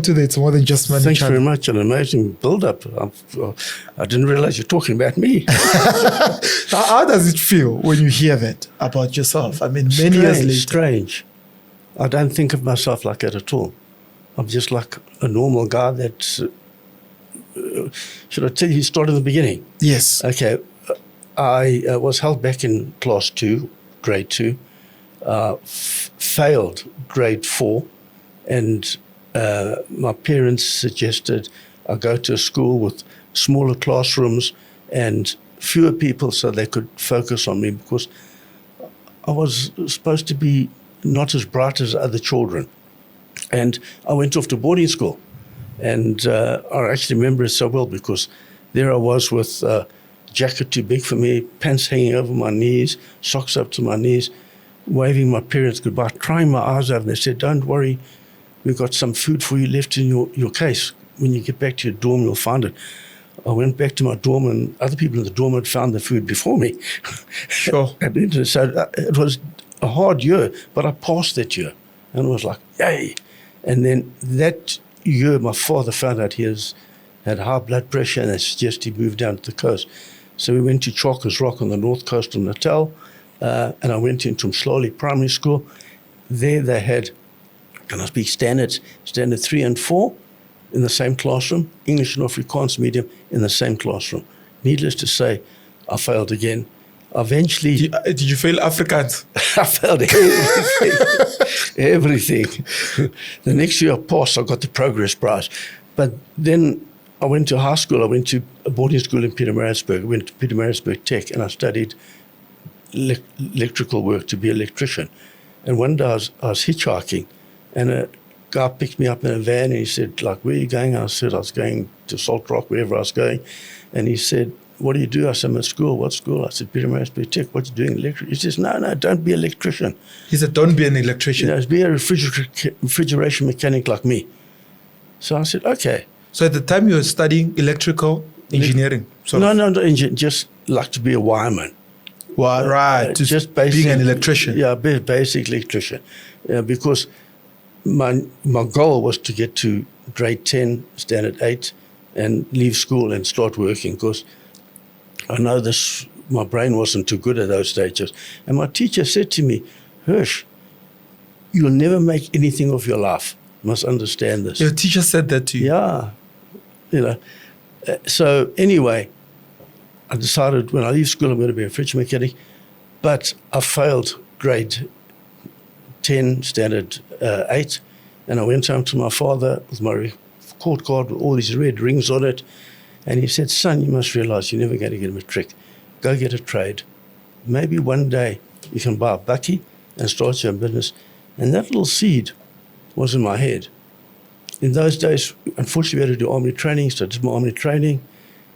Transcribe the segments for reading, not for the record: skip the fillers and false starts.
To it's more than just money. Thanks very much. An amazing build-up. I didn't realize you're talking about me. How does it feel when you hear that about yourself? I mean, many years later. Strange. I don't think of myself like that at all. I'm just like a normal guy that... should I tell you his story in the beginning? Yes. Okay. I was held back in class 2, grade 2, failed grade 4, and my parents suggested I go to a school with smaller classrooms and fewer people so they could focus on me, because I was supposed to be not as bright as other children. And I went off to boarding school. And I actually remember it so well, because there I was with a jacket too big for me, pants hanging over my knees, socks up to my knees, waving my parents goodbye, crying my eyes out. And they said, "Don't worry, we've got some food for you left in your case. When you get back to your dorm, you'll find it." I went back to my dorm, and other people in the dorm had found the food before me. Sure. And so it was a hard year, but I passed that year. And it was like, yay. And then that year, my father found out he had high blood pressure, and they suggested he moved down to the coast. So we went to Chalkers Rock on the north coast of Natal, and I went into Msloli Primary School. There they had, can I speak standards, standard 3 and 4 in the same classroom, English and Afrikaans medium in the same classroom. Needless to say, I failed again. Eventually... Did you fail Afrikaans? I failed everything. The next year I passed, I got the progress prize. But then I went to high school. I went to a boarding school in Pietermaritzburg. I went to Pietermaritzburg Tech, and I studied electrical work to be an electrician. And one day I was hitchhiking, and a guy picked me up in a van, and he said, like, "Where are you going?" I said, "I was going to Salt Rock," wherever I was going. And he said, "What do you do?" I said, "I'm at school." "What school?" I said, "Pietermaritzburg Tech." "What are you doing?" "Electric." He says, No, don't be an electrician. He said, "Don't be an electrician." Be a refrigeration mechanic like me. So I said, okay. So at the time you were studying electrical engineering? No, not engineering, just like to be a wireman. Well, right, just basic, being an electrician. Yeah, basic electrician. Because my goal was to get to grade 10, standard 8, and leave school and start working, because I know my brain wasn't too good at those stages. And my teacher said to me, "Hirsch, you'll never make anything of your life. You must understand this." Your teacher said that to you? Yeah. So anyway, I decided when I leave school I'm going to be a fridge mechanic, but I failed grade 10, standard 8, and I went home to my father with my court card with all these red rings on it, and he said, "Son, you must realize you're never going to get a matric. Go get a trade. Maybe one day you can buy a bakkie and start your own business." And that little seed was in my head. In those days, unfortunately, we had to do army training, so I did my army training.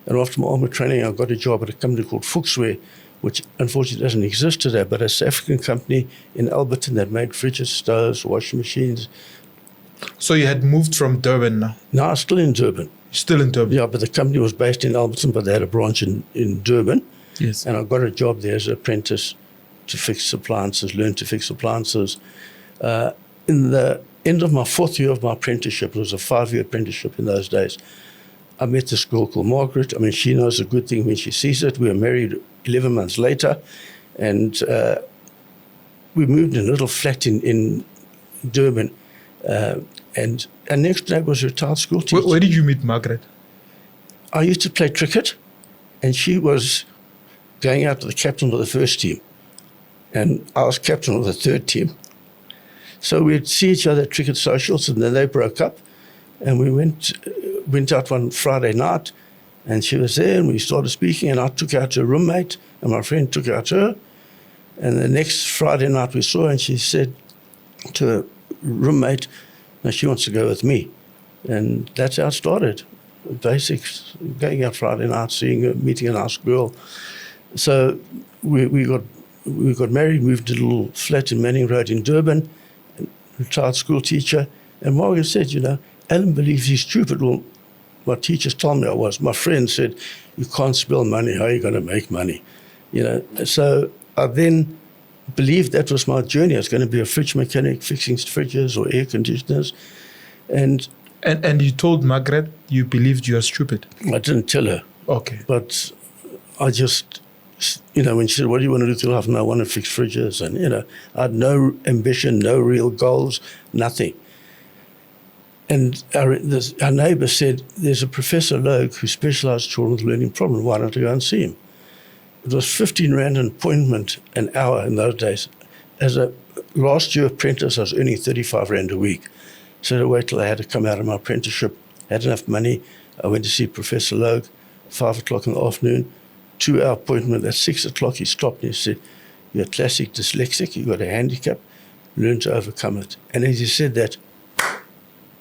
And after my army training, I got a job at a company called Fuchsware, which unfortunately doesn't exist today, but it's an African company in Alberton that made fridges, stoves, washing machines. So you had moved from Durban now? No, I'm still in Durban. Still in Durban? Yeah, but the company was based in Alberton, but they had a branch in Durban. Yes. And I got a job there as an apprentice to fix appliances, learn to fix appliances. In the end of my 4th year of my apprenticeship, it was a 5-year apprenticeship in those days, I met this girl called Margaret. I mean, she knows a good thing when she sees it. We were married 11 months later, and we moved in a little flat in Durban. And our next day was a retired school teacher. Where did you meet Margaret? I used to play cricket, and she was going out to the captain of the first team, and I was captain of the third team. So we'd see each other at cricket socials, and then they broke up, and we went out one Friday night, and she was there, and we started speaking, and I took her out to a roommate, and my friend took her out to her. And the next Friday night we saw her, and she said to her roommate, "No, she wants to go with me." And that's how it started. Basics, going out Friday night, seeing her, meeting a nice girl. So we got married, moved to a little flat in Manning Road in Durban, retired school teacher. And Margaret said, "Allan believes he's stupid." Well, my teachers told me I was. My friend said, "You can't spell money. How are you going to make money?" So I then believed that was my journey. I was going to be a fridge mechanic, fixing fridges or air conditioners. And And you told Margaret you believed you are stupid. I didn't tell her, Okay. but I just, when she said, what do you want to do with your life? And I want to fix fridges. And, I had no ambition, no real goals, nothing. And our neighbour said, there's a Professor Logue who specialised children with learning problems. Why don't I go and see him? It was 15 Rand an appointment an hour in those days. As a last year apprentice, I was earning 35 Rand a week. So I wait till I had to come out of my apprenticeship, had enough money. I went to see Professor Logue, 5 o'clock in the afternoon, 2-hour appointment. At 6 o'clock, he stopped me and said, you're a classic dyslexic, you've got a handicap, learn to overcome it. And as he said that,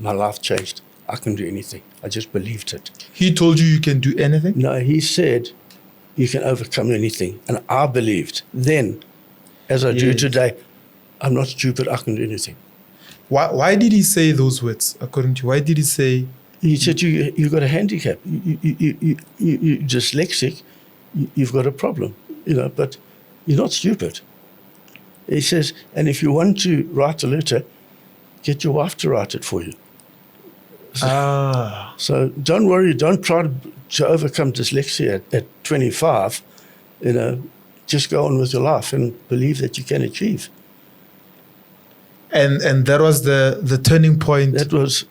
my life changed. I can do anything. I just believed it. He told you can do anything? No, he said, you can overcome anything. And I believed then, as I do today, I'm not stupid, I can do anything. Why did he say those words, according to you? Why did he say? He said, you've got a handicap. You're dyslexic. You've got a problem, but you're not stupid. He says, and if you want to write a letter, get your wife to write it for you. So don't worry, don't try to overcome dyslexia at 25. Just go on with your life and believe that you can achieve. And that was the turning point. That was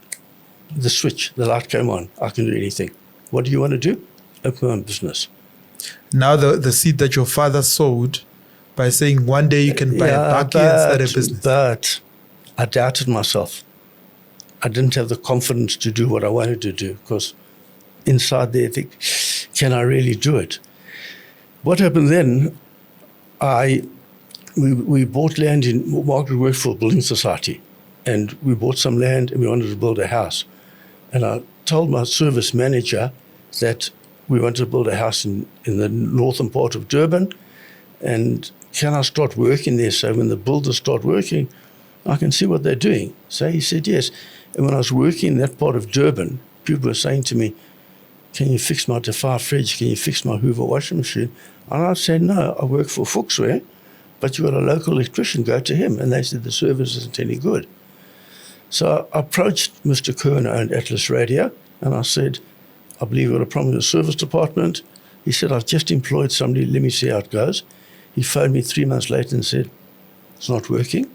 the switch. The light came on. I can do anything. What do you want to do? Open my own business. Now the seed that your father sowed by saying one day you can buy a bakkie and start a business. But I doubted myself. I didn't have the confidence to do what I wanted to do because inside there I think, can I really do it? What happened then, we bought land in Margaret worked for a building society, and we bought some land and we wanted to build a house. And I told my service manager that we wanted to build a house in the northern part of Durban, and can I start working there so when the builders start working, I can see what they're doing. So he said yes. And when I was working in that part of Durban, people were saying to me, can you fix my Defy fridge? Can you fix my Hoover washing machine? And I said, no, I work for Fuchsware, but you've got a local electrician, go to him. And they said the service isn't any good. So I approached Mr. Courier, who owned Atlas Radio, and I said, I believe you've got a problem with the service department. He said, I've just employed somebody, let me see how it goes. He phoned me 3 months later and said, it's not working.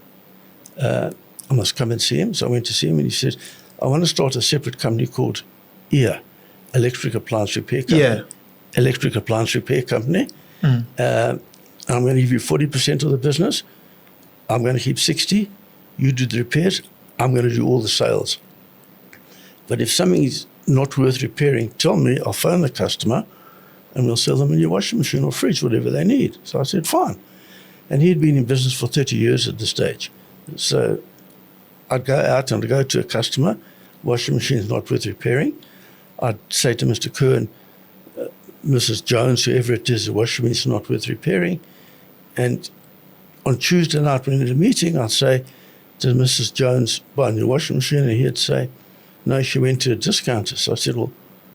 I must come and see him. So I went to see him and he said, I want to start a separate company called EAR, Electric Appliance Repair Company. Yeah. Electric Appliance Repair Company. I'm going to give you 40% of the business. I'm going to keep 60. You do the repairs. I'm going to do all the sales. But if something is not worth repairing, tell me, I'll phone the customer and we'll sell them a new washing machine or fridge, whatever they need. So I said, fine. And he'd been in business for 30 years at this stage. So I'd go out and I'd go to a customer, washing machine's not worth repairing. I'd say to Mr. Courier, Mrs. Jones, whoever it is, the washing machine's not worth repairing. And on Tuesday night when we had a meeting, I'd say, did Mrs. Jones buy a new washing machine? And he'd say, no, she went to a discounter. So I said, well,